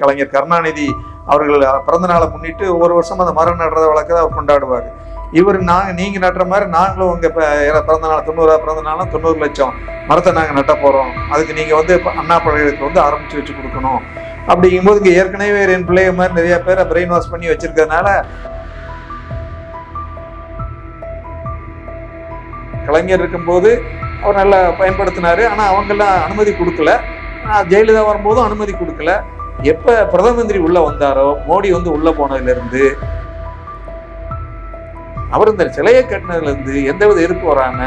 கலைஞர் கருணாநிதி அவர்கள் பிறந்த நாளை முன்னிட்டு ஒவ்வொரு வருஷம் அந்த மரம் நடுறத வழக்கத்தை அவர் கொண்டாடுவார். இவர் நீங்க நட்டுற மாதிரி நாங்களும் உங்க பிறந்த நாள் 90 பிறந்த நாளும் 90 லட்சம் மரத்தை நாங்கள் நட்ட போறோம், அதுக்கு நீங்க அண்ணா பல்கலைக்கழகத்துக்கு ஆரம்பிச்சு வச்சு கொடுக்கணும் அப்படிங்கும்போது இங்க ஏற்கனவே என் பிள்ளைய மாதிரி நிறைய பேரை பிரெயின் வாஷ் பண்ணி வச்சிருக்கிறதுனால கலைஞர் இருக்கும்போது அவர் நல்லா பயன்படுத்தினாரு. ஆனா அவங்கெல்லாம் அனுமதி கொடுக்கல. ஜெயலலிதா வரும்போதும் அனுமதி கொடுக்கல. எப்ப பிரதம மந்திரி உள்ள வந்தாரோ, மோடி உள்ள போனதுல இருந்து அவர் இந்த சிலையை கட்டினதுல இருந்து எந்தவித எதிர்ப்பு வராம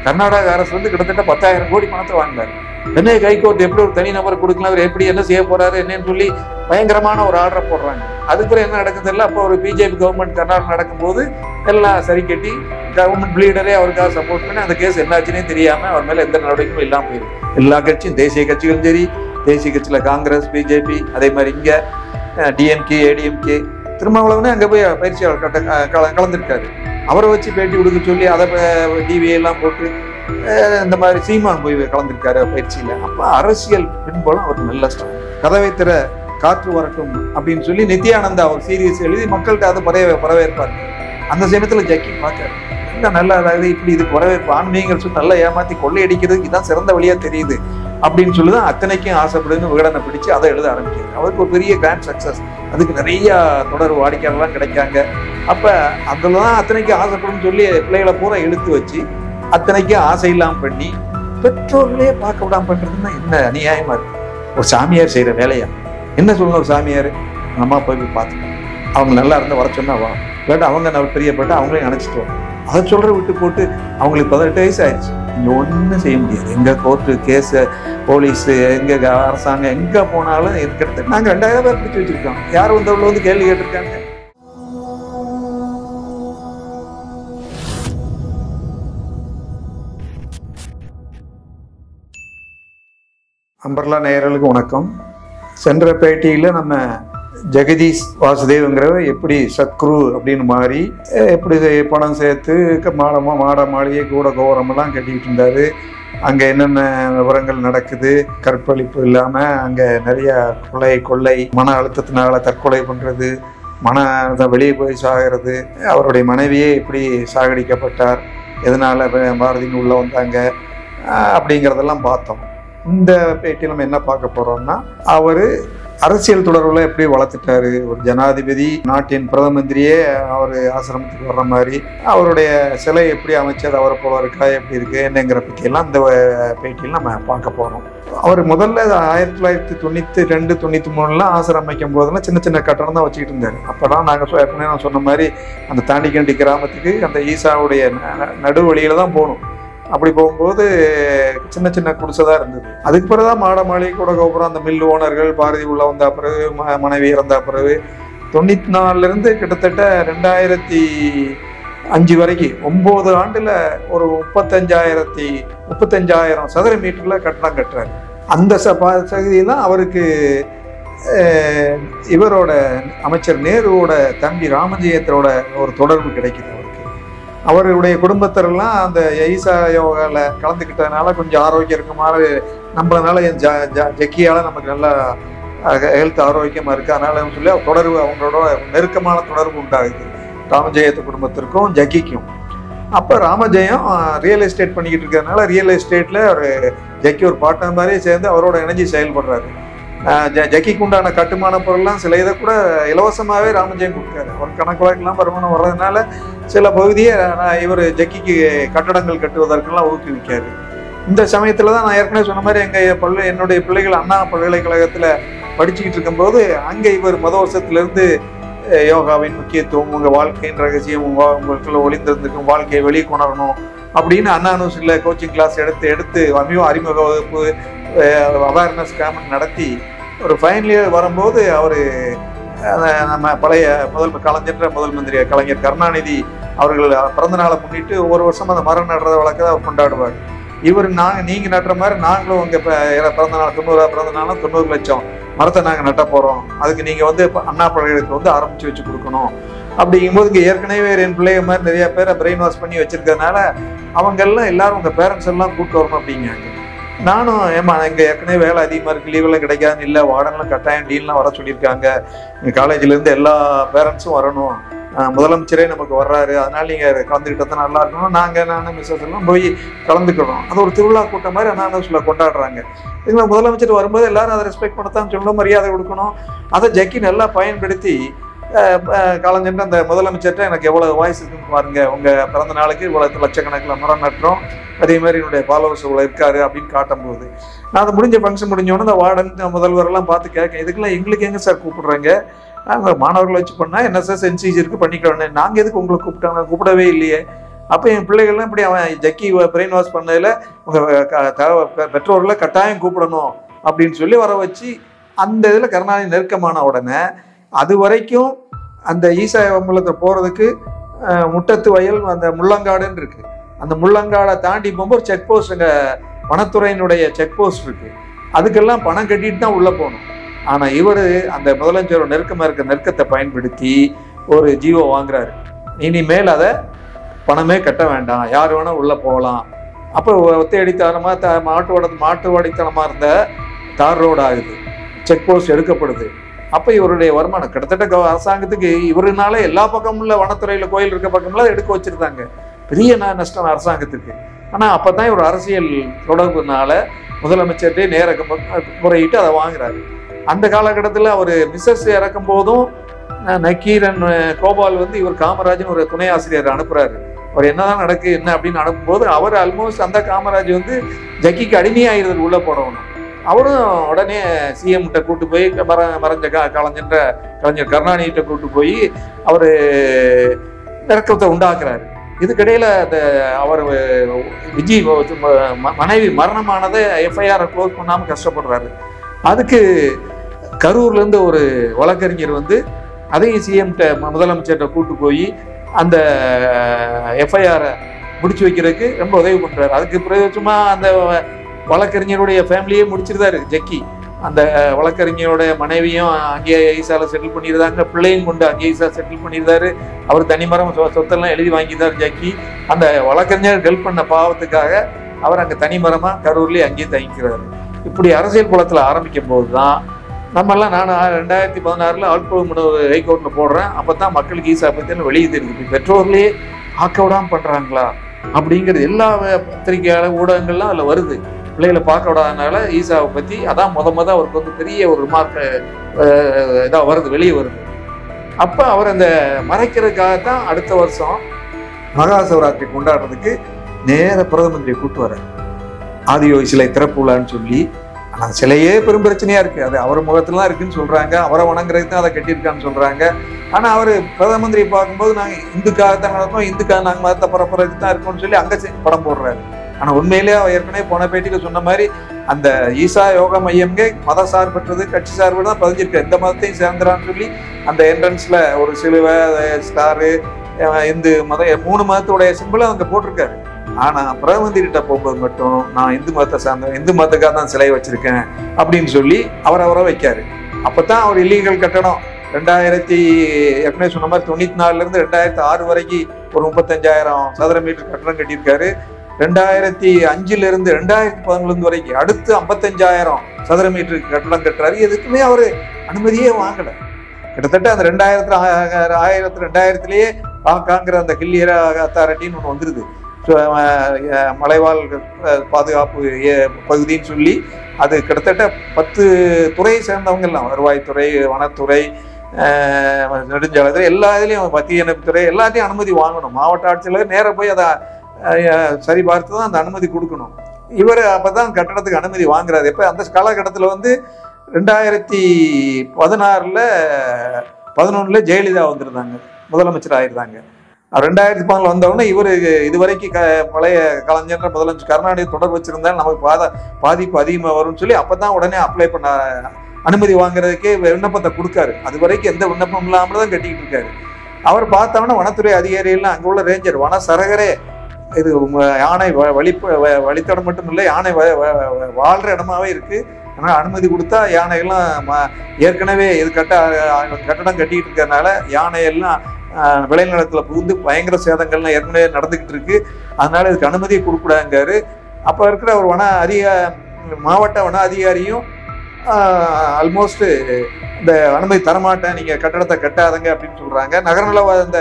கர்நாடக அரசு கிட்டத்தட்ட 10,000 கோடி பணத்தை வாங்கினாரு. சென்னை ஹைகோர்ட் எப்படி ஒரு தனி நபர் கொடுக்கலாம், அவர் எப்படி என்ன செய்ய போறாரு என்னன்னு சொல்லி பயங்கரமான ஒரு ஆர்டரை போடுறாங்க. அதுக்கப்புறம் என்ன நடக்குது இல்லை, அப்போ ஒரு பிஜேபி கவர்மெண்ட் கர்நாடகா நடக்கும்போது எல்லாம் சரி கட்டி கவர்மெண்ட் லீடரே அவருக்காக சப்போர்ட் பண்ணி அந்த கேஸ் என்னாச்சுன்னே தெரியாம அவர் மேல எந்த நடவடிக்கையும் இல்லாம போயிருக்கு. எல்லா கட்சியும், தேசிய கட்சிகளும் சரி, தேசிய கட்சியில காங்கிரஸ், பிஜேபி, அதே மாதிரி இங்க டிஎம்கே, ஏடிஎம்கே, திருமாவளவனே அங்க போய் பயிற்சியாளர் கலந்துருக்காரு. அவரை வச்சு பேட்டி கொடுக்க சொல்லி அதை டிவிஐ எல்லாம் போட்டு இந்த மாதிரி சீமான் போய் கலந்துருக்காரு பயிற்சியில. அப்ப அரசியல் பின்புலம் அவருக்கு நல்ல ஸ்ட்ராங். கதவை திற காற்று வரட்டும் அப்படின்னு சொல்லி நித்யானந்தா அவர் சீரியஸ் எழுதி மக்கள்கிட்ட அதை வரவேற்பாரு. அந்த சமயத்துல ஜக்கி பார்க்காரு, நல்லா அதாவது இப்படி இதுக்கு வரவேற்பு ஆன்மீகங்கள் சொல்லி நல்லா ஏமாத்தி கொள்ளையடிக்கிறதுக்கு இதான் சிறந்த வழியா தெரியுது அப்படின்னு சொல்லிதான் அத்தனைக்கும் ஆசைப்படுன்னு விகடனை பிடிச்சு அதை எழுத ஆரம்பிக்கிறாரு. அவருக்கு ஒரு பெரிய கிராண்ட் சக்சஸ். அதுக்கு நிறைய தொடர் வாடிக்கையாளர்லாம் கிடைக்காங்க. அப்ப அதுலதான் அத்தனைக்கும் ஆசைப்படும் சொல்லி பிள்ளைகளை பூரா இழுத்து வச்சு அத்தனைக்கும் ஆசை இல்லாம பண்ணி பெற்றோர்களே பார்க்க விடாம பண்றதுன்னா என்ன அநியாயமா இருக்கு. ஒரு சாமியார் செய்யற வேலையா என்ன சொல்லணும்? ஒரு சாமியார் அம்மா போய் பார்த்துக்கணும், அவங்க நல்லா இருந்தா வர சொன்னா வா, இல்லாட்டா அவங்க நம்ம பிரியப்பட்டு அவங்களே நினைச்சிட்டு வரும். அதை சொல்ற விட்டு போட்டு அவங்களுக்கு 18 வயசு ஆயிடுச்சு, இங்க ஒன்றும் செய்ய முடியாது. எங்க கோர்ட்டு கேஸு, போலீஸ், எங்க அரசாங்கம் எங்க போனாலும் கிட்டத்தட்ட நாங்க 2000 பேர் பிடிச்சி வச்சிருக்கோம். யார் வந்தவங்க கேள்வி கேட்டிருக்காங்க. அம்பர்லா நேயர்களுக்கு வணக்கம். சென்ற பேட்டியில நம்ம ஜெகதீஷ் வாசுதேவ்ங்கிறவர் எப்படி சத்குரு அப்படின்னு மாறி எப்படி பணம் சேர்த்து மாட மாளிகை கூட கோபுரமெல்லாம் கட்டிக்கிட்டு இருந்தாரு. அங்கே என்னென்ன விவரங்கள் நடக்குது, கற்பழிப்பு இல்லாமல் அங்கே நிறைய கொள்ளை, மன அழுத்தத்தினால தற்கொலை பண்ணுறது, வெளியே போய் சாகிறது, அவருடைய மனைவியே எப்படி சாகடிக்கப்பட்டார், எதனால் பாரதின்னு உள்ளே வந்தாங்க அப்படிங்கிறதெல்லாம் பார்த்தோம். இந்த பேட்டியில் நம்ம என்ன பார்க்க போகிறோம்னா, அவர் அரசியல் தொடர்பில் எப்படி வளர்த்துட்டாரு. ஒரு ஜனாதிபதி, நாட்டின் பிரதம மந்திரியே அவர் ஆசிரமத்துக்கு வர்ற மாதிரி அவருடைய சிலை எப்படி அமைச்சது, அவரை போல இருக்கா, எப்படி இருக்கு என்னங்கிற பற்றியெல்லாம் இந்த பேட்டியில் நம்ம பார்க்க போகிறோம். அவர் முதல்ல 1992, 93 ஆசிரம் அமைக்கும் போதெல்லாம் சின்ன சின்ன கட்டணம் தான் வச்சுக்கிட்டு இருந்தார். அப்போதான் நாங்கள் ஏற்கனவே நான் சொன்ன மாதிரி அந்த தாண்டிக்கண்டி கிராமத்துக்கு அந்த ஈசாவுடைய நடுவழியில தான் போகணும். அப்படி போகும்போது சின்ன சின்ன குடிசைதான் இருந்தது. அதுக்கு பிறகுதான் மாட மாளிகை கூட கோபுரம், அந்த மில் ஓனர்கள், பாரதி உள்ள வந்த பிறகு, மனைவி இறந்த பிறகு 94 கிட்டத்தட்ட 2005 வரைக்கும் 9 ஆண்டுல ஒரு 35,000 சதுர மீட்டர்ல கட்டணம் கட்டுறாரு. அந்த சகுதியெல்லாம் அவருக்கு இவரோட அமைச்சர் நேருவோட தம்பி ராமஜெயத்தோட ஒரு தொடர்பு கிடைக்குது. அவருடைய குடும்பத்தினரெல்லாம் அந்த ஈசா யோகால கலந்துக்கிட்டதுனால கொஞ்சம் ஆரோக்கியம் இருக்குமாறு நம்மளனால ஜக்கியால நமக்கு நல்லா ஹெல்த் ஆரோக்கியமா இருக்கு, அதனால சொல்லி தொடர்பு, அவங்களோட நெருக்கமான தொடர்பு உண்டாகுது ராமஜெயத்து குடும்பத்திற்கும் ஜக்கிக்கும். அப்போ ராமஜெயம் ரியல் எஸ்டேட் பண்ணிக்கிட்டு இருக்கிறதுனால ரியல் எஸ்டேட்ல ஒரு ஜக்கி ஒரு பார்ட்னர் மாதிரியே சேர்ந்து அவரோட இணைஞ்சி செயல்படுறாரு. ஜக்கிக்கு உண்டான கட்டுமான பொருள்லாம் சில இதை கூட இலவசமாகவே ராமஜெயம் கொடுக்காரு. அவர் கணக்கு வழக்கெல்லாம் வருமானம் வர்றதுனால சில பகுதியை இவர் ஜக்கிக்கு கட்டடங்கள் கட்டுவதற்கெல்லாம் ஊக்குவிக்காரு. இந்த சமயத்தில் தான் நான் ஏற்கனவே சொன்ன மாதிரி என்னுடைய பிள்ளைகள் அண்ணா பல்கலைக்கழகத்தில் படிச்சுக்கிட்டு இருக்கும்போது அங்கே இவர் வருஷத்துலேருந்து யோகாவின் முக்கியத்துவம், உங்கள் வாழ்க்கையின் ரகசியம், உங்களுக்குள்ள ஒளிந்திருந்துக்கும் வாழ்க்கையை வெளியே கொணரணும் அப்படின்னு அண்ணாநூசில் கோச்சிங் கிளாஸ் எடுத்து அறிமுக வகுப்பு, அவேர்னஸ் கேம்ப் நடத்தி ஒரு ஃபைனல் இயர் வரும்போது அவர் நம்ம பழைய கலைஞர் முதல் மந்திரி கலைஞர் கருணாநிதி அவர்கள் பிறந்த நாளை முன்னிட்டு ஒவ்வொரு வருஷம் அந்த மரம் நடுறத வழக்கத்தை அவர் கொண்டாடுவார். இவர் நீங்க நட்டுற மாதிரி நாங்களும் உங்க பிறந்த நாள் 90 பிறந்த நாளும் 90 லட்சம் மரத்தை நாங்கள் நட்ட போறோம், அதுக்கு நீங்க அண்ணா பல்கலைக்கழகத்துக்கு ஆரம்பிச்சு வச்சு கொடுக்கணும் அப்படிங்கும்போது இங்க ஏற்கனவே என் பிள்ளைய மாதிரி நிறைய பேரை பிரெயின் வாஷ் பண்ணி வச்சிருக்கிறதுனால அவங்க எல்லாம் எல்லாரும் உங்க பேரண்ட்ஸ் எல்லாம் கூப்பிட்டு வரணும் அப்படிங்காங்க. நானும் ஏமா இங்கே ஏற்கனவே வேலை அதிகமாக இருக்குது, லீவெல்லாம் கிடைக்காதுன்னு இல்லை, வார்டன்லாம் கட்டாயம் டீன்லாம் வர சொல்லியிருக்காங்க, எங்கள் காலேஜ்லேருந்து எல்லா பேரண்ட்ஸும் வரணும், முதலமைச்சரே நமக்கு வர்றாரு, அதனால நீங்கள் கலந்துக்கிட்ட தான் நல்லா இருக்கணும், நான் மிஸ்ஸஸ் எல்லாம் போய் கலந்துக்கணும். அது ஒரு திருவிழா கூட்டம் மாதிரி அனானஸ்ல கொண்டாடுறாங்க. இதுல முதலமைச்சர் வரும்போது எல்லாரும் அதை ரெஸ்பெக்ட் பண்ணத்தான் சொல்லணும், மரியாதை கொடுக்கணும். அதை ஜக்கி நல்லா பயன்படுத்தி கலைஞர் அந்த முதலமைச்சர்கிட்ட எனக்கு எவ்வளவு வாய்ஸ் இருக்குன்னு பாருங்க, உங்க பிறந்த நாளுக்கு இவ்வளவு லட்சக்கணக்கில் மரம் நட்டுறோம், அதே மாதிரி என்னுடைய ஃபாலோவர்ஸ் இவ்வளவு இருக்காரு அப்படின்னு காட்டும்போது, நான் அதை முடிஞ்ச ஃபங்க்ஷன் முடிஞ்சோன்னு இந்த வார்டன் முதல்வர் எல்லாம் பார்த்து கேட்க, இதுக்கெல்லாம் எங்களுக்கு எங்க சார் கூப்பிடுறாங்க, நாங்கள் மாணவர்களை வச்சு பண்ணால் என்எஸ்எஸ் என்சிசி இருக்கு பண்ணிக்கிறோன்னு, நாங்கள் எதுக்கு உங்களை கூப்பிட்டாங்க, கூப்பிடவே இல்லையே. அப்போ என் பிள்ளைகள்லாம் இப்படி அவன் ஜக்கி பிரெயின் வாஷ் பண்ணதில் உங்கள் பெற்றோர்களை கட்டாயம் கூப்பிடணும் அப்படின்னு சொல்லி வர வச்சு அந்த இதில் கருணாநிதி நெருக்கமான உடனே அது வரைக்கும் அந்த ஈசா அம்பலத்தை போகிறதுக்கு முட்டத்து வயல் அந்த முள்ளங்காடுன்னு இருக்கு, அந்த முள்ளங்காடை தாண்டி போகும்போது ஒரு செக் போஸ்ட், அங்கே வனத்துறையினுடைய செக் போஸ்ட் இருக்கு, அதுக்கெல்லாம் பணம் கட்டிட்டு தான் உள்ளே போகணும். ஆனால் இவர் அந்த முதலமைச்சரோட நெருக்கமாக இருக்க நெருக்கத்தை பயன்படுத்தி ஒரு ஜீவோ வாங்குறாரு, இனிமேல் அதை பணமே கட்ட வேண்டாம், யார் வேணால் உள்ளே போகலாம். அப்போ ஒத்தையடித்தனமாக மாட்டு வாடித்தனமாக இருந்த தார் ரோடு ஆகுது, செக் போஸ்ட் எடுக்கப்படுது. அப்போ இவருடைய வருமானம் கிட்டத்தட்ட அரசாங்கத்துக்கு இவருனால எல்லா பக்கமும் உள்ள வனத்துறையில் கோயில் இருக்க பக்கம்லாம் எடுக்க வச்சுருந்தாங்க, பெரிய நஷ்டம் அரசாங்கத்துக்கு. ஆனால் அப்போ தான் இவர் அரசியல் தொடர்புனால முதலமைச்சர்கிட்டே நேர முறையிட்டு அதை வாங்குறாரு. அந்த காலகட்டத்தில் அவர் மிஸ்ஸஸ் இறக்கும் போதும் நக்கீரன் கோபால் இவர் காமராஜன் ஒரு துணை ஆசிரியர் அனுப்புறாரு. அவர் என்னதான் நடக்கு என்ன அப்படின்னு அனுப்பும்போது அவர் ஆல்மோஸ்ட் அந்த காமராஜ் ஜக்கிக்கு அடிமையாகிறது உள்ள போடணும். அவரும் உடனே சிஎம் கிட்ட கூட்டு போய் மறைஞ்ச கலைஞர் கருணாநிதிட்ட கூட்டு போய் அவர் நெருக்கத்தை உண்டாக்குறாரு. இதுக்கிடையில அந்த அவர் விஜய் மனைவி மரணமானதை எஃப்ஐஆர் க்ளோஸ் பண்ணாமல் கஷ்டப்படுறாரு. அதுக்கு கரூர்ல இருந்து ஒரு வழக்கறிஞர் அதையும் சிஎம்கிட்ட முதலமைச்சர்கிட்ட கூட்டு போய் அந்த எஃப்ஐஆரை முடிச்சு வைக்கிறதுக்கு ரொம்ப உதவி பண்றாரு. அதுக்கு பிரயோஜனமா அந்த வழக்கறிஞருடைய ஃபேமிலியே முடிச்சிருந்தாரு ஜக்கி. அந்த வழக்கறிஞருடைய மனைவியும் அங்கேயே ஈசால செட்டில் பண்ணியிருந்தாங்க, பிள்ளையும் கொண்டு அங்கேயே ஈசா செட்டில் பண்ணியிருந்தாரு. அவர் தனிமரம் சொத்தெல்லாம் எழுதி வாங்கியிருந்தார் ஜக்கி. அந்த வழக்கறிஞர் ஹெல்ப் பண்ண பாவத்துக்காக அவர் அங்கே தனிமரமாக கரூர்லேயே அங்கேயே தங்கிக்கிறாரு. இப்படி அரசியல் குளத்தில் ஆரம்பிக்கும் போது தான் நம்மெல்லாம் நான் 2016 ஆட்புழு ஹைகோர்ட்டில் போடுறேன். அப்போ தான் மக்களுக்கு ஈசா பற்றி வெளியே தெரியுது. பெற்றோர்லேயே ஆக்க விடாமல் பண்ணுறாங்களா அப்படிங்கிறது எல்லா பத்திரிகையாளர் ஊடகங்கள்லாம் அதில் வருது. பிள்ளைகளை பார்க்க விடாதனால ஈசாவை பற்றி அதான் அவருக்கு பெரிய ஒரு ரிமார்க் இதாக வருது, வெளியே வருது. அப்போ அவர் அந்த மறைக்கிறதுக்காகத்தான் அடுத்த வருஷம் மகா சிவராத்திரி கொண்டாடுறதுக்கு நேர பிரதம மந்திரியை கூப்பிட்டு வர்றார். ஆதியோகி சிலை திறப்பு விழான்னு சொல்லி. ஆனால் சிலையே பெரும் பிரச்சனையா இருக்கு, அது அவர் முகத்துலாம் இருக்குன்னு சொல்றாங்க, அவரை வணங்குறதுக்கு தான் அதை கட்டியிருக்கான்னு சொல்றாங்க. ஆனால் அவர் பிரதம மந்திரியை பார்க்கும்போது நாங்கள் இந்துக்காகத்தான் நடப்போம், இந்துக்காக நாங்கள் மதத்தை பரப்புறதுக்கு தான் இருக்கோம்னு சொல்லி அங்கே படம் போடுறாரு. ஆனால் உண்மையிலேயே அவர் ஏற்கனவே போன பேட்டியில் சொன்ன மாதிரி அந்த ஈசா யோகா மையம்கே மத சார்பற்றது, கட்சி சார்பு தான் பதிஞ்சிருக்கு. எந்த மதத்தையும் சேர்ந்துறான்னு சொல்லி அந்த என்ட்ரன்ஸ்ல ஒரு சிலுவை, ஸ்டாரு, இந்து மத 3 மதத்துடைய சிம்பிளும் அங்கே போட்டிருக்காரு. ஆனால் பிரதம மந்திரிகிட்ட போகும்போது மட்டும் நான் இந்து மதத்தை சார்ந்த இந்து மதத்துக்காக தான் சிலை வச்சிருக்கேன் அப்படின்னு சொல்லி அவரை வைக்காரு. அப்போதான் அவர் இல்லீகல் கட்டணம் 2000 ஏற்கனவே சொன்ன மாதிரி 94 2006 வரைக்கும் ஒரு 35,000 சதுர மீட்டர் கட்டணம் கட்டியிருக்காரு. 2005 2011 வரைக்கும் அடுத்து 55,000 சதுர மீட்டருக்கு கட்டணம் கட்டுறாரு. எதுக்குமே அவர் அனுமதியே வாங்கலை. கிட்டத்தட்ட அந்த 2000 பாக்காங்கிற அந்த கில்லியர் அத்தாரிட்டின்னு ஒன்று வந்துருது, மலைவாழ் பாதுகாப்பு பகுதின்னு சொல்லி. அது கிட்டத்தட்ட 10 துறையை சேர்ந்தவங்க எல்லாம், வருவாய்த்துறை, வனத்துறை, நெடுஞ்சாலைத்துறை, எல்லா இதுலேயும் தீயணைப்புத்துறை எல்லாத்தையும் அனுமதி வாங்கணும். மாவட்ட ஆட்சியாளர் நேராக போய் அதை சரி பார்த்து தான் அந்த அனுமதி கொடுக்கணும். இவர் அப்போதான் கட்டடத்துக்கு அனுமதி வாங்குறாரு. எப்போ அந்த காலகட்டத்தில் 2016 ஜெயலலிதா வந்திருந்தாங்க, முதலமைச்சர் ஆயிருந்தாங்க. 2011 வந்தவுடனே இவர் இதுவரைக்கும் பழைய கலைஞர் முதலமைச்சர் கருணாநிதி தொடர்பு வச்சிருந்தாலும் நமக்கு பாதிப்பு அதிகமாக வரும்னு சொல்லி அப்பதான் உடனே அப்ளை பண்ண அனுமதி வாங்குறதுக்கே விண்ணப்பத்தை கொடுக்காரு. அது வரைக்கும் எந்த விண்ணப்பம் இல்லாமல் தான் கட்டிக்கிட்டு இருக்காரு. அவர் பார்த்தோன்னா வனத்துறை அதிகாரிகள்லாம் அங்கே உள்ள ரேஞ்சர் வன சரகரே இது யானை வழித்தடம் மட்டும் இல்லை, யானை வாழ்ற இடமாவே இருக்கு. ஆனால் அனுமதி கொடுத்தா யானைகள்லாம் ஏற்கனவே இது கட்டடம் கட்டிக்கிட்டு இருக்கிறதுனால யானையெல்லாம் விளைநிலத்தில் புகுந்து பயங்கர சேதங்கள்லாம் ஏற்கனவே நடந்துக்கிட்டு இருக்கு, அதனால இதுக்கு அனுமதியை கொடுக்கூடாங்காரு. அப்போ இருக்கிற ஒரு மாவட்ட வன அதிகாரியும் ஆல்மோஸ்ட் இந்த அனுமதி தரமாட்டேன், நீங்க கட்டடத்தை கட்டாதங்க அப்படின்னு சொல்றாங்க. நகரநல இந்த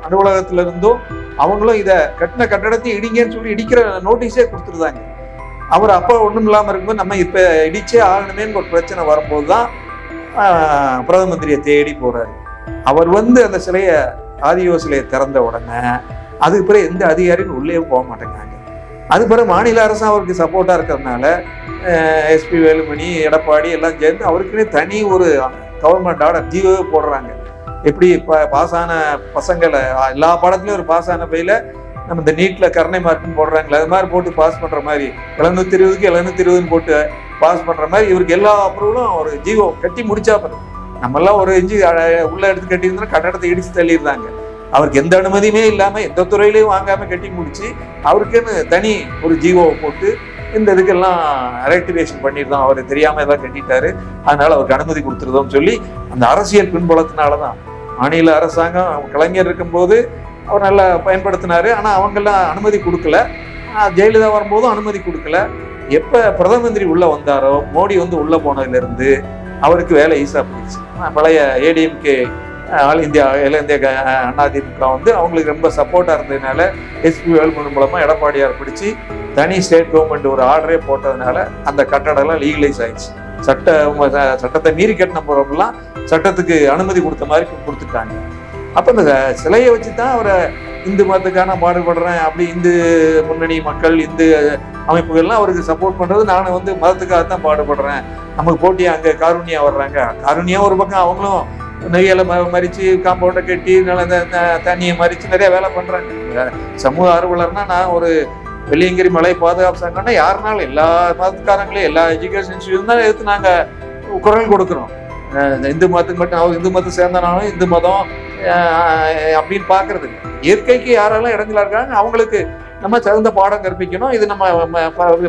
அலுவலகத்துல இருந்தும் அவங்களும் இதை கட்டின கட்டடத்தை இடிங்கன்னு சொல்லி இடிக்கிற நோட்டீஸே கொடுத்துருந்தாங்க. அவர் அப்போ ஒன்றும் இல்லாமல் இருக்கும்போது நம்ம இப்போ இடிச்சே ஆகணுமேன்னு ஒரு பிரச்சனை வரும்போது தான் பிரதம மந்திரியை தேடி போறாரு. அவர் அந்த சிலையை ஆதியோ சிலையை திறந்த உடனே அதுக்கு பிறகு எந்த அதிகாரியும் உள்ளே போக மாட்டேங்கிறாங்க. அது பிறகு மாநில அரசும் அவருக்கு சப்போர்ட்டா இருக்கிறதுனால எஸ்பி வேலுமணி, எடப்பாடி எல்லாம் சேர்ந்து அவருக்குன்னே தனி ஒரு கவர்மெண்ட் ஆர்டர் ஜிஓவே போடுறாங்க. எப்படி பாஸான பசங்களை எல்லா பாடத்துலையும் ஒரு பாஸான பையில நம்ம இந்த நீட்ல கருணை மார்க்குன்னு போடுறாங்களே, அது மாதிரி போட்டு பாஸ் பண்ற மாதிரி 720க்கு 720 போட்டு பாஸ் பண்ற மாதிரி இவருக்கு எல்லா அப்ரூவலும் ஒரு ஜிஓ கட்டி முடிச்சா பிறகு நம்ம எல்லாம் ஒரு இஞ்சி உள்ள எடுத்து கட்டியிருந்தா கட்டடத்தை இடிச்சு தள்ளிடுறாங்க. அவருக்கு எந்த அனுமதியுமே இல்லாம எந்த துறையிலையும் வாங்காம கட்டி முடிச்சு அவருக்குன்னு தனி ஒரு ஜிஓவை போட்டு இந்த இதுக்கெல்லாம் ரெக்டிவேஷன் பண்ணிருந்தோம். அவர் தெரியாம எல்லாம் கட்டிட்டாரு, அதனால அவருக்கு அனுமதி கொடுத்துருதோம்னு சொல்லி அந்த அரசியல் பின்புலத்தினாலதான் மாநில அரசாங்கம் கலைஞர் இருக்கும்போது அவர் நல்லா பயன்படுத்தினாரு. ஆனா அவங்கெல்லாம் அனுமதி கொடுக்கல. ஜெயலலிதா வரும்போதும் அனுமதி கொடுக்கல. எப்ப பிரதம மந்திரி உள்ள வந்தாரோ, மோடி உள்ள போனதுல இருந்து அவருக்கு வேலை ஈஸா போயிடுச்சு. பழைய ஏடிஎம்கே ஆல் இந்தியா அதிமுக அவங்களுக்கு ரொம்ப சப்போர்ட்டா இருந்ததுனால எஸ்பி வேலுமணி மூலமா எடப்பாடியார் பிடிச்சு தனி ஸ்டேட் கவர்மெண்ட் ஒரு ஆர்டரே போட்டதுனால அந்த கட்டடம் எல்லாம் லீகலைஸ் ஆயிடுச்சு. சட்டத்தை மீறி கட்டின போறவங்கலாம் சட்டத்துக்கு அனுமதி கொடுத்த மாதிரி கொடுத்துட்டாங்க. அப்ப இந்த சிலையை வச்சுதான் அவரை இந்து மதத்துக்கான பாடுபடுறேன் அப்படி இந்து முன்னணி மக்கள் இந்து அமைப்புகள்லாம் அவருக்கு சப்போர்ட் பண்றது, நான் மதத்துக்காகத்தான் பாடுபடுறேன், நமக்கு போட்டியா அங்க காருண்யா வர்றாங்க, காருண்யா ஒரு பக்கம் அவங்களும் நெய்யலை மறிச்சு காம்பவுண்டை கட்டி தண்ணியை மறிச்சு நிறைய வேலை பண்றாங்க. சமூக ஆர்வலர்னா நான் ஒரு வெள்ளியங்கிரி மலை பாதுகாப்பு சங்கம்னா யாருனாலும் எல்லா மதத்துக்காரங்களையும் எல்லா எஜுகேஷன் இன்ஸ்டியூஷன் தான் எடுத்து நாங்க குரல் கொடுக்குறோம். இந்து மதத்துக்கு மட்டும் இந்து மதத்தை சேர்ந்தனாலும் இந்து மதம் அப்படின்னு பாக்குறது இயற்கைக்கு யாரெல்லாம் இடைஞ்சலா இருக்காங்க அவங்களுக்கு நம்ம சிறந்த பாடம் கற்பிக்கணும். இது நம்ம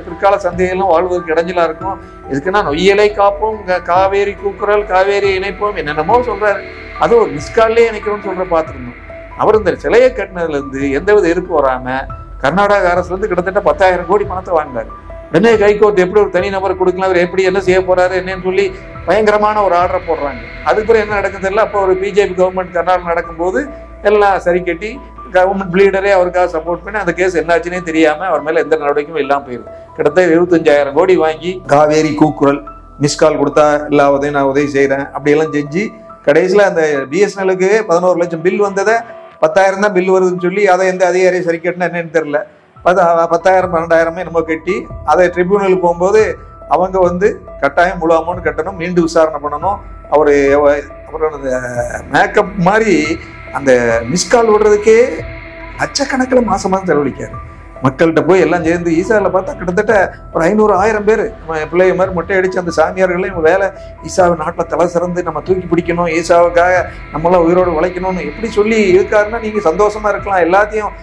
பிற்கால சந்தையெல்லாம் வாழ்வதற்கு இடைஞ்சலா இருக்கும். இதுக்குன்னா நொய்யலை காப்போம், காவேரி கூக்குரல், காவேரி இணைப்போம், என்னென்னமோ சொல்றாரு. அது ஒரு மிஸ்கால்லே இணைக்கிறோம்னு சொல்ற பார்த்துருந்தோம். அவர் இந்த சிலையை கட்டினதுல இருந்து எந்தவித எதிர்ப்பு வராம கர்நாடக அரசுல இருந்து கிட்டத்தட்ட 10,000 கோடி பணத்தை வாங்கினாரு. உடனே கைகோர்ட் எப்படி ஒரு தனி நபர் கொடுக்கலாம், அவர் எப்படி என்ன செய்ய போறாரு என்னன்னு சொல்லி பயங்கரமான ஒரு ஆர்டரை போடுறாங்க. அதுக்கு பிறகு என்ன நடக்குது தெரியல. அப்போ ஒரு பிஜேபி கவர்மெண்ட் கர்நாடகா நடக்கும்போது எல்லாம் சரி கட்டி கவர்மெண்ட் லீடரே அவருக்காக சப்போர்ட் பண்ணி அந்த கேஸ் என்னாச்சுன்னே தெரியாம அவர் மேல எந்த நடவடிக்கையும் இல்லாம போயிருது. கிட்டத்தட்ட 25,000 கோடி வாங்கி காவேரி கூக்குரல் மிஸ்கால் கொடுத்தா எல்லா உதவியும் நான் உதவி செய்யறேன் அப்படியெல்லாம் செஞ்சு கடைசியில் அந்த பிஎஸ்என்எலுக்கு 11 லட்சம் பில் வந்ததை 10,000 தான் பில் வருதுன்னு சொல்லி அதை எந்த அதிகாரியை சரி கட்டினா என்னன்னு தெரியல. 10,000 12,000 நம்ம கட்டி அதை ட்ரிபியூனலுக்கு போகும்போது அவங்க கட்டாயம் முழு அமௌண்ட் கட்டணும், மீண்டும் விசாரணை பண்ணணும். அவரோட மேக்கப் மாதிரி அந்த மிஸ்கால் விடுறதுக்கே லட்சக்கணக்கில் மாசம் செலவழிக்காரு. மக்கள்கிட்ட போய் எல்லாம் சேர்ந்து ஈசாவில் பார்த்தா கிட்டத்தட்ட ஒரு 500-1000 பேர் நம்ம பிள்ளைய மாதிரி மொட்டை அடிச்சு அந்த சாமியார்களே இவங்க வேலை ஈசாவை நாட்டில் தலை சிறந்து நம்ம தூக்கி பிடிக்கணும், ஈசாவுக்காக நம்மளாம் உயிரோடு உழைக்கணும்னு எப்படி சொல்லி இருக்காருன்னா நீங்கள் சந்தோஷமா இருக்கலாம். எல்லாத்தையும்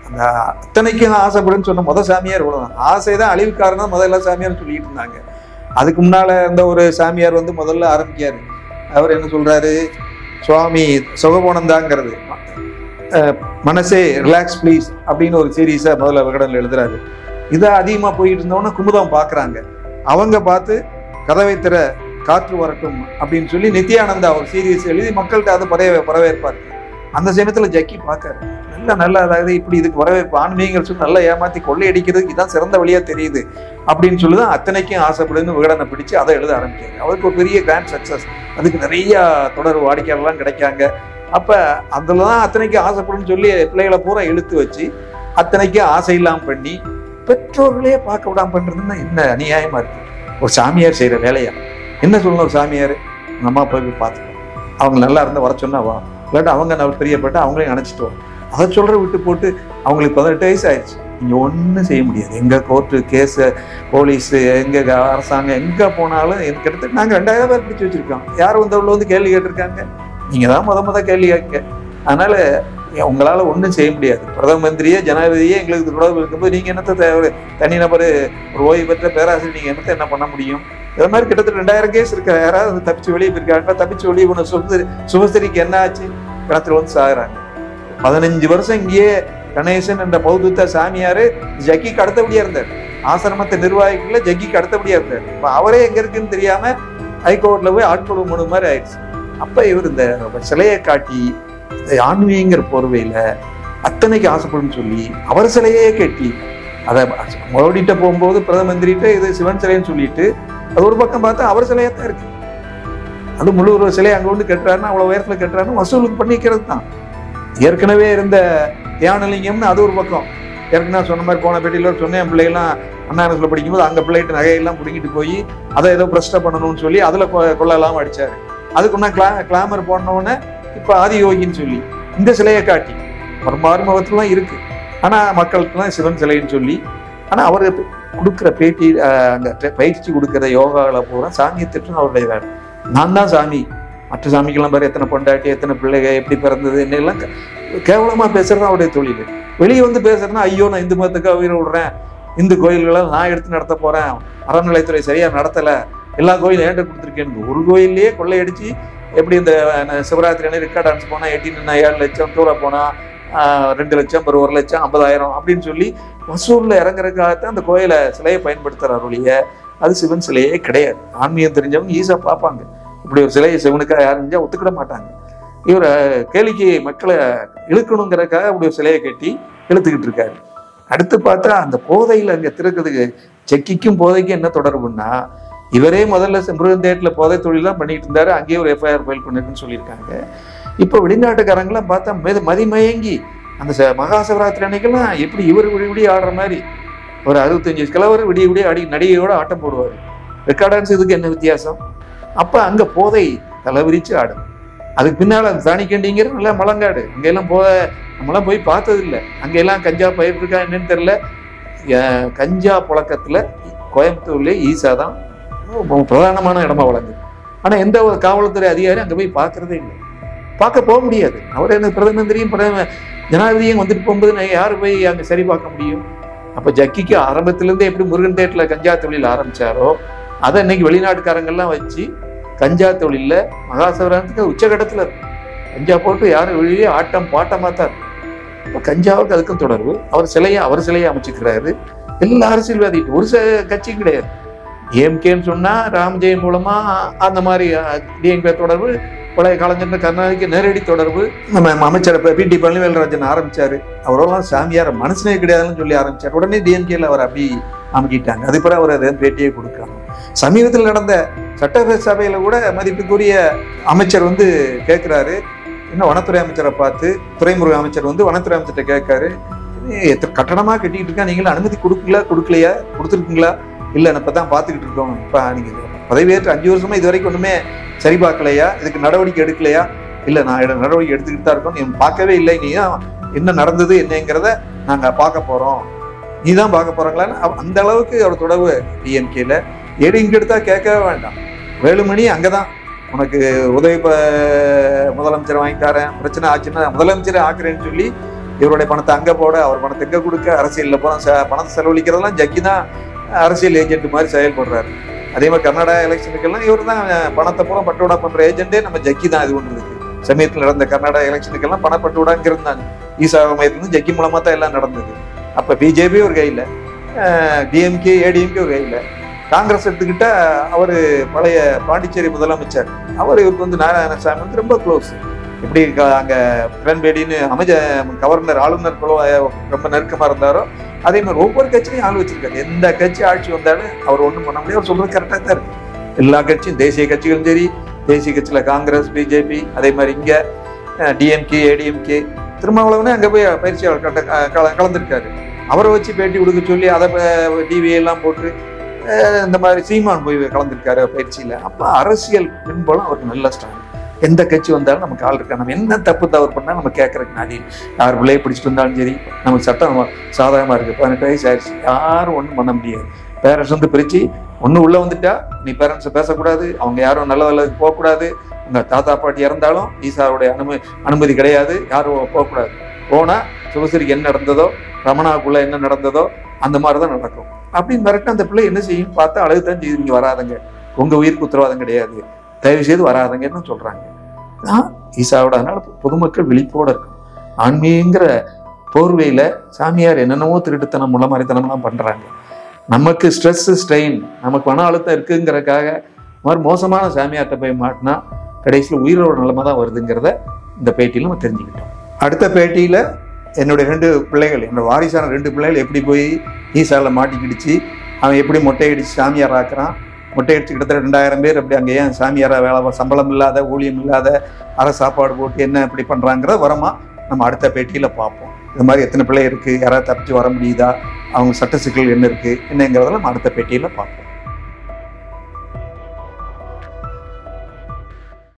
அந்த அத்தனைக்கும் ஆசைப்படுன்னு சொன்ன முத சாமியார் இவ்வளவுதான். ஆசைதான் அழிவுக்காரன் முதல்ல சாமியார் சொல்லிட்டு இருந்தாங்க. அதுக்கு முன்னால இருந்த ஒரு சாமியார் முதல்ல ஆரம்பிக்காரு. அவர் என்ன சொல்றாரு, சுவாமி சுகபோனந்தாங்கிறது மனசே ரிலாக்ஸ் ப்ளீஸ் அப்படின்னு ஒரு சீரீஸை முதல்ல விகடனில் எழுதுறாரு. இதை அதிகமாக போயிட்டு இருந்தோன்னா குமுதம் பார்க்குறாங்க. அவங்க பார்த்து கதவை திற காற்று வரட்டும் அப்படின்னு சொல்லி நித்யானந்தா ஒரு சீரீஸ் எழுதி மக்கள்கிட்ட அது வரவேற்பார். அந்த சமயத்தில் ஜக்கி பார்க்காரு, நல்ல அதாவது இப்படி இதுக்கு வரவேற்பு ஆன்மீகங்கள் சொல்லி நல்லா ஏமாற்றி கொள்ளையடிக்கிறதுக்கு இதான் சிறந்த வழியாக தெரியுது அப்படின்னு சொல்லி தான் அத்தனைக்கும் ஆசைப்படுன்னு விகடனை பிடிச்சு அதை எழுத ஆரம்பிக்காரு. அவருக்கு ஒரு பெரிய கிராண்ட் சக்ஸஸ், அதுக்கு நிறைய தொடர் வாடிக்கையாளர்லாம் கிடைக்காங்க. அப்போ அதில் தான் அத்தனைக்கும் ஆசைப்படுன்னு சொல்லி பிள்ளைகளை பூரா இழுத்து வச்சு அத்தனைக்கும் ஆசை இல்லாமல் பண்ணி பெற்றோர்களே பார்க்க விடாமல் பண்ணுறதுன்னா என்ன அநியாயமாக இருக்குது. ஒரு சாமியார் செய்கிற வேலையா என்ன சொல்லணும்? ஒரு சாமியார் உங்கள் அம்மா அப்பா போய் பார்த்துக்கோ, அவங்க நல்லா இருந்தால் வர சொன்னா வா, இல்லாட்டா அவங்க நல்லா பிரியப்பட்டு அவங்களையும் அணைச்சிட்டு வரும். அதை சொல்கிற விட்டு போட்டு அவங்களுக்கு 18 வயசு ஆயிடுச்சு, இங்கே ஒன்றும் செய்ய முடியாது. எங்கள் கோர்ட்டு கேஸு போலீஸு எங்கள் அரசாங்கம் எங்கே போனாலும் கிட்டத்தட்ட நாங்கள் 2000 பேர் பிடிச்சி வச்சுருக்கோம். யார் உள்ள கேள்வி கேட்டிருக்காங்க, நீங்கள் தான் முத கேள்வி கேட்க. அதனால் உங்களால் ஒன்றும் செய்ய முடியாது. பிரதம மந்திரியே ஜனாதிபதியே எங்களுக்கு தொடர்பு இருக்கும்போது நீங்கள் என்னத்தை தனிநபர் ஒரு ஓய்வு பெற்ற பேராசிரியர் நீங்கள் என்னத்தை என்ன பண்ண முடியும்? இது மாதிரி கிட்டத்தட்ட 2000 கேஸ் இருக்க. யாராவது தப்பிச்சு வெளியே போயிருக்காங்க, தப்பிச்சு வெளியே போன சுபஸ்திரிக்கு என்ன ஆச்சு, கிணத்துல சாகுறாங்க. 15 வருஷம் இங்கேயே கணேசன் என்ற பௌத்த சாமியாரு ஜக்கிக்கு அடுத்தபடியா இருந்தார். ஆசிரமத்தை நிர்வாகிக்கல ஜக்கிக்கு அடுத்தபடியா இருந்தார். இப்ப அவரே எங்க இருக்குன்னு தெரியாம ஹைகோர்ட்ல போய் ஆட்கொள்வு மனு மாதிரி ஆயிடுச்சு. அப்ப இவர் இந்த சிலையை காட்டி ஆன்மீகங்கிற போர்வையில அத்தனைக்கு ஆசைப்படும் சொல்லி அவர் சிலையே கட்டி அதை மோடிட்ட போகும்போது பிரதம மந்திரிட்ட இது சிவன் சிலைன்னு சொல்லிட்டு அது ஒரு பக்கம் பார்த்தா அவர் சிலையா தான் இருக்கு. அது முழு ஒரு சிலை அங்க வந்து கட்டுறாருன்னா அவ்வளவு உயரத்துல கட்டுறாருன்னு வசூலுக்கு பண்ணிக்கிறது தான். ஏற்கனவே இருந்த தியானலிங்கம்னு அது ஒரு பக்கம். ஏற்கனவே சொன்ன மாதிரி போன பேட்டியில சொன்னேன், என் பிள்ளைகள்லாம் அண்ணா யூனிவர்சிட்டியில படிக்கும்போது அங்க பிள்ளைகிட்ட நகையெல்லாம் பிடிங்கிட்டு போய் அதை ஏதோ பிரஸ்ட பண்ணணும்னு சொல்லி அதுல கொள்ளலாம் அடிச்சாரு. அதுக்கு ஒன்னா கிளாமர் போனோடனே இப்ப ஆதியோகின்னு சொல்லி இந்த சிலையை காட்டி மர்மத்துலாம் இருக்கு. ஆனா மக்களுக்குலாம் சிவன் சிலைன்னு சொல்லி, ஆனா அவரு கொடுக்குற பேட்டி அங்க பயிற்சி கொடுக்குற யோகாவில் பூரா சாமியை திட்டம் அவருடைய வேலை. நான் தான் சாமி, மற்ற சாமிக்கெல்லாம் பாரு எத்தனை பொண்டாட்டி எத்தனை பிள்ளைங்க எப்படி பிறந்தது என்னெல்லாம் கேவலமா பேசுறது அவருடைய தொழில். வெளியே வந்து பேசுறதுன்னா ஐயோ நான் இந்து மதத்துக்காக உயிரை விடுறேன், இந்து கோயில்களை நான் எடுத்து நடத்த போறேன், அறநிலையத்துறை சரியா நடத்தல, எல்லா கோயிலும் ஏண்ட கொடுத்துருக்கேன்னு ஒரு கோயிலே கொள்ளையடிச்சு எப்படி இந்த சிவராத்திரி ரிக்கா டான்ஸ் போனா 7 லட்சம், டூரா போனா 2 லட்சம், 1 லட்சம், 50,000 அப்படின்னு சொல்லி வசூல்ல இறங்குறதுக்காகத்தான் அந்த கோயிலை சிலையை பயன்படுத்துறாரு ஒழிய அது சிவன் சிலையே கிடையாது. ஆன்மீகம் தெரிஞ்சவங்க ஈஸியா பார்ப்பாங்க, இப்படி ஒரு சிலையை சிவனுக்காக யாரும் செஞ்சா ஒத்துக்கிட மாட்டாங்க. இவர் கேளிக்கை மக்களை இழுக்கணுங்கிறதுக்காக அப்படி ஒரு சிலையை கட்டி இழுத்துக்கிட்டு இருக்காரு. அடுத்து பார்த்தா அந்த போதையில் அங்க திருக்கிறதுக்கு செக்கிக்கும் போதைக்கும் என்ன தொடர்புன்னா, இவரே முதல்ல முருகன் தேட்டில் போதை தொழிலாம் பண்ணிட்டு இருந்தாரு, அங்கேயே ஒரு எஃப்ஐஆர் ஃபைல் பண்ணிருக்குன்னு சொல்லியிருக்காங்க. இப்போ வெளிநாட்டுக்காரங்களாம் பார்த்தா மதிமயங்கி அந்த மகா சிவராத்திரி அன்னைக்கெல்லாம் எப்படி இவர் விடி ஆடுற மாதிரி ஒரு 65 கிழவர் விடிய ஆடி நடிகையோட ஆட்டம் போடுவார். ரெக்கார்ட் டான்ஸ் இதுக்கு என்ன வித்தியாசம்? அப்ப அங்க போதை தலைவிரிச்சு ஆடும். அதுக்கு பின்னால தானிக்கண்டிங்கிற நல்லா மலங்காடு, அங்கெல்லாம் நம்மளாம் போய் பார்த்தது இல்லை. அங்கெல்லாம் கஞ்சா பயிர் இருக்கா என்னன்னு தெரியல. கஞ்சா புழக்கத்துல கோயம்புத்தூர்லயே ஈசா தான் பிரதானமான இடமா வழங்குது. ஆனா எந்த ஒரு காவல்துறை அதிகாரி அங்க போய் பார்க்கறதே இல்லை, பார்க்க போக முடியாது. அவர் என்ன பிரதம மந்திரியும் ஜனாதிபதியும் வந்துட்டு போகும்போது யாரு போய் அங்க சரி பார்க்க முடியும்? அப்ப ஜக்கிக்கு ஆரம்பத்திலிருந்தே எப்படி முருகன் தேட்டில கஞ்சா தொழில் ஆரம்பிச்சாரோ அதை இன்னைக்கு வெளிநாட்டுக்காரங்கெல்லாம் வச்சு கஞ்சா தொழில மகா சிவராத்திரிக்கு உச்சகட்டத்துல இருக்கு. கஞ்சா போட்டு யாரும் வெளியே ஆட்டம் பாட்டமா தான் இருக்கு. இப்ப கஞ்சாவுக்கு அதுக்கும் தொடர்பு. அவர் சிலையை அமைச்சுக்கிறாரு. எல்லா அரசியல்வாதிட்டு ஒரு கட்சியும் கிடையாது. டிஎம்கேன்னு சொன்னா ராமஜெயம் மூலமா அந்த மாதிரி டிஎம்கே தொடர்பு, பழைய கலைஞர் கருணாநிதிக்கு நேரடி தொடர்பு. நம்ம அமைச்சர் பிடி பழனிவேல்ராஜன் ஆரம்பிச்சாரு, அவரெல்லாம் சாமியார் மனசுனே கிடையாதுன்னு சொல்லி ஆரம்பிச்சார். உடனே டிஎம்கேல அவர் அப்படி அமைக்கிட்டாங்க. அது பிறகு அவர் அதை பேட்டியே கொடுக்காங்க. சமீபத்தில் நடந்த சட்டசபையில கூட மதிப்புக்குரிய அமைச்சர் வந்து கேட்கிறாரு, இன்னும் வனத்துறை அமைச்சரை பார்த்து, துறைமுறை அமைச்சர் வந்து வனத்துறை அமைச்சர்கிட்ட கேட்காரு, கட்டணமா கட்டிக்கிட்டு இருக்கா, நீங்களும் அனுமதி கொடுக்கலையா, கொடுத்துருக்கீங்களா? இல்லை இப்பதான் பார்த்துக்கிட்டு இருக்கோம், இப்போ நீங்க பதவியேற்று 5 வருஷமா இது வரைக்கும் ஒண்ணுமே சரி பார்க்கலையா, இதுக்கு நடவடிக்கை எடுக்கலையா? இல்லை நான் நடவடிக்கை எடுத்துக்கிட்டு தான் இருக்கோம், நீ பார்க்கவே இல்லை, நீ என்ன நடந்தது என்னங்கிறத நாங்க பார்க்க போறோம், நீ தான் பார்க்க போறாங்களான்னு அந்த அளவுக்கு அவர் தொடர்பு டிஎம்கேல. இங்க எடுத்தா கேட்கவே வேண்டாம், வேலுமணி அங்கதான் உனக்கு உதவி முதலமைச்சர் வாங்கி தரேன், பிரச்சனை ஆச்சுன்னா முதலமைச்சரை ஆக்குறேன்னு சொல்லி இவருடைய பணத்தை அங்க போட, அவர் பணத்தை எங்க கொடுக்க, அரசியல்ல பணத்தை செலவழிக்கிறதெல்லாம் ஜக்கி தான் அரசியல் ஏஜென்ட் மாதிரி செயல்படுறாரு. அதே மாதிரி கர்நாடகா எலெக்ஷனுக்கெல்லாம் இவர் தான் பணத்தை பூரா பட்டுவிடா பண்ற ஏஜென்டே நம்ம ஜக்கி தான். இது ஒன்று இருக்கு. சமயத்தில் நடந்த கர்நாடகா எலெக்ஷனுக்கெல்லாம் பணப்பட்டுவிடாங்கிறது தான் ஈசா மையத்திலிருந்து ஜக்கி மூலமா தான் எல்லாம் நடந்தது. அப்ப பிஜேபி ஒரு கையில, டிஎம்கே ஏடிஎம்கே ஒரு கையில, காங்கிரஸ் எடுத்துக்கிட்டா அவரு பழைய பாண்டிச்சேரி முதலமைச்சர், அவர் இவருக்கு வந்து நாராயணசாமி வந்து ரொம்ப க்ளோஸ். எப்படி அங்க கிரண்பேடின்னு கவர்னர் ஆளுநர் ரொம்ப நெருக்கமா இருந்தாரோ அதே மாதிரி ஒவ்வொரு கட்சியும் ஆள் வச்சிருக்காரு. எந்த கட்சி ஆட்சி வந்தாலும் அவர் ஒன்றும் பண்ண முடியாது. அவர் சொல்றது கரெக்டாக தான் இருக்கு. எல்லா கட்சியும், தேசிய கட்சிகளும் சரி, தேசிய கட்சியில காங்கிரஸ், பிஜேபி, அதே மாதிரி இங்க டிஎம்கே ஏடிஎம்கே, திருமாவளவனே அங்க போய் பயிற்சியாளர் கலந்துருக்காரு. அவரை வச்சு பேட்டி கொடுக்க சொல்லி அதை டிவி எல்லாம் போட்டு இந்த மாதிரி சீமான் போய் கலந்துருக்காரு பயிற்சியில. அப்ப அரசியல் பின்புலம் அவருக்கு நல்ல ஸ்ட்ராங். எந்த கட்சி வந்தாலும் நமக்கு ஆள் இருக்கா, நம்ம என்ன தப்பு தவறு பண்ணா நம்ம கேட்கறதுக்கு நாடி, யார் பிள்ளையை பிடிச்சிட்டு வந்தாலும் சரி, நமக்கு சட்டம் சாதகமா இருக்கு. 18 வயசு ஆயிடுச்சு, யாரும் ஒன்றும் பண்ண முடியாது. பேரண்ட்ஸ் வந்து பிரிச்சு ஒண்ணு உள்ள வந்துட்டா நீ பேரண்ட்ஸை பேசக்கூடாது, அவங்க யாரும் நல்லதுக்கு போகக்கூடாது, உங்க தாத்தா பாட்டி இறந்தாலும் ஈசாவுடைய அனுமதி கிடையாது, யாரும் போகக்கூடாது. போனா சிவசரிக்கு என்ன நடந்ததோ, ரமணாவுக்குள்ள என்ன நடந்ததோ அந்த மாதிரிதான் நடக்கும். அப்படின்னு மிரட்ட அந்த பிள்ளை என்ன செய்யும் பார்த்தா அழகுதான் செய்து, நீங்க வராதங்க, உங்க உயிருக்கு உத்தரவாதம் கிடையாது, தயவு செய்து வராதங்கன்னு சொல்றாங்க. ஈசாவோட அதனால பொதுமக்கள் விழிப்போட இருக்கும். ஆன்மீகங்கிற போர்வையில சாமியார் என்னென்னவோ திருட்டுத்தனம் முளமாரித்தனம்லாம் பண்றாங்க. நமக்கு ஸ்ட்ரெஸ் ஸ்ட்ரெயின், நமக்கு மன அழுத்தம் இருக்குங்கிறதுக்காக மாதிரி மோசமான சாமியார்ட்ட போய் மாட்டினா கடைசியில் உயிரோட நிலைமை தான் வருதுங்கிறத இந்த பேட்டியில் நம்ம தெரிஞ்சுக்கிட்டோம். அடுத்த பேட்டியில் என்னுடைய 2 பிள்ளைகள், என்னோட வாரிசான 2 பிள்ளைகள் எப்படி போய் ஈசாவில் மாட்டிக்கிடுச்சு, அவன் எப்படி மொட்டையடிச்சு சாமியார் ஆக்குறான், மொட்டையடிச்சு கிட்டத்தட்ட 2000 பேர் அப்படி அங்கே ஏன் சாமியாராக வேலை, சம்பளம் இல்லாத, ஊழியம் இல்லாத, அரை சாப்பாடு போட்டு என்ன இப்படி பண்ணுறாங்கிற வரமா நம்ம அடுத்த பேட்டியில் பார்ப்போம். இது மாதிரி எத்தனை பிள்ளை இருக்குது, யாராவது தப்பிச்சு வர முடியுதா, அவங்க சட்ட சிக்கல் என்ன இருக்குது என்னங்கிறதெல்லாம் நம்ம அடுத்த பேட்டியில் பார்ப்போம்.